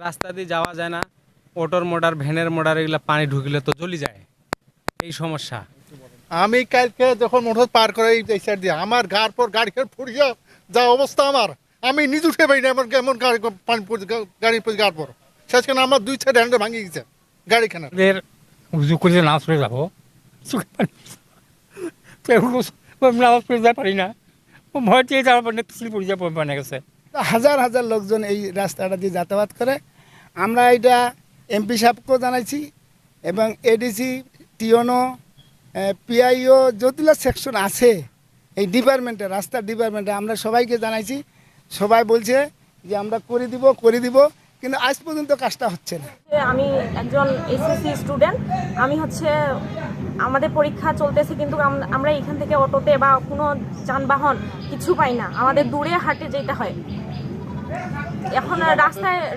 রাস্তা দিয়ে যাওয়া যায় না, অটোর মোটর ভ্যানের মোটর এগুলো পানি ঢুকলে তো জ্বলি যায়, এই সমস্যা। আমি কালকে যখন মোটর পার করে এই সাইড দিয়ে আমার গাড় পর গাড়ি ফুরিয়ে যা অবস্থা আমার, আমি নিজে উঠে পাই না, এমন এমন পানি গাড়ি গাড় পর শেষ কেন আমার 2 সাইড হ্যান্ডেল ভাঙিয়ে গেছে গাড়িখানা। এদের উজু করে নামাজ পড়ে যাবো, নামাজ পড়ে যেতে পারি না, ভয় দিয়ে যাওয়ার পর পিছিয়ে পড়ে যাবো বানা গেছে। হাজার হাজার লোকজন এই রাস্তাটা দিয়ে যাতায়াত করে। আমরা এটা এমপি সাহেবকেও জানাইছি এবং এডিসি, টিওনো, পিআইও যতগুলো সেকশন আছে এই ডিপার্টমেন্টে, রাস্তার ডিপার্টমেন্টে আমরা সবাইকে জানাইছি। সবাই বলছে যে আমরা করে দিব, কিন্তু আজ পর্যন্ত কাজটা হচ্ছে না। আমি একজন এসএসসি স্টুডেন্ট। আমি আমাদের পরীক্ষা চলতেছে, কিন্তু আমরা এখান থেকে অটোতে বা কোনো যানবাহন কিছু পাই না, আমাদের দূরে হাঁটে যেতে হয়। এখন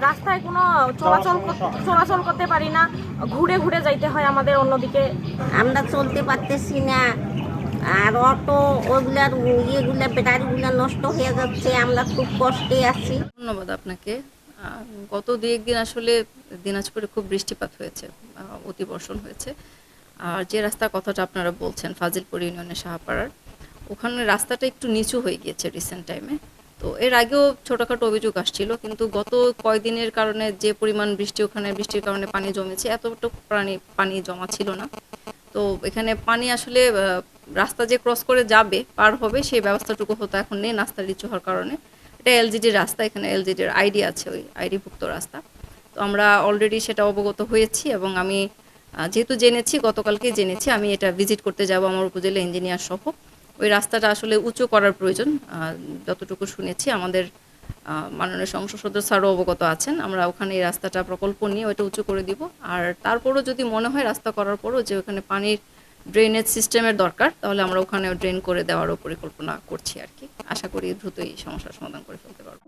রাস্তায় কোনো চলাচল করতে পারি না, ঘুরে ঘুরে যাইতে হয় আমাদের অন্যদিকে। আমরা চলতে পারতেছি না, আর অটো ওগুলার ইয়েগুলা ব্যাটারিগুলা নষ্ট হয়ে যাচ্ছে, আমরা খুব কষ্টে আছি। ধন্যবাদ আপনাকে। গত 2-1 দিন আসলে দিনাজপুরে খুব বৃষ্টিপাত হয়েছে, অতিবর্ষণ হয়েছে। আর যে রাস্তার কথাটা আপনারা বলছেন ফাজিলপুর ইউনিয়নের শাহপাড়ার, ওখানে রাস্তাটা একটু নিচু হয়ে গিয়েছে রিসেন্ট টাইমে। তো এর আগেও ছোটোখাটো অভিযোগ আসছিল, কিন্তু গত কয়েকদিনের কারণে যে পরিমাণ ওখানে বৃষ্টির কারণে পানি জমেছে, এতটুকু পানি জমা ছিল না। তো এখানে পানি আসলে রাস্তা যে ক্রস করে যাবে, পার হবে, সেই ব্যবস্থাটুকু হতো এখন নেই রাস্তা নিচু হওয়ার কারণে। এটা এলজিডির রাস্তা, এখানে এলজিডির আইডি আছে, ওই আইডিভুক্ত রাস্তা। তো আমরা অলরেডি সেটা অবগত হয়েছি এবং আমি যেহেতু জেনেছি, গতকালকেই জেনেছি, আমি এটা ভিজিট করতে যাব আমার উপজেলা ইঞ্জিনিয়ার সহ। ওই রাস্তাটা আসলে উঁচু করার প্রয়োজন, যতটুকু শুনেছি আমাদের মাননীয় সংসদ সদস্য স্যারও অবগত আছেন। আমরা ওখানে এই রাস্তাটা প্রকল্প নিয়ে ওইটা উঁচু করে দিব। আর তারপরও যদি মনে হয় রাস্তা করার পরও যে ওখানে পানির ড্রেনেজ সিস্টেমের দরকার, তাহলে আমরা ওখানেও ড্রেন করে দেওয়ারও পরিকল্পনা করছি আর কি। আশা করি দ্রুতই সমস্যার সমাধান করে ফেলতে পারবো।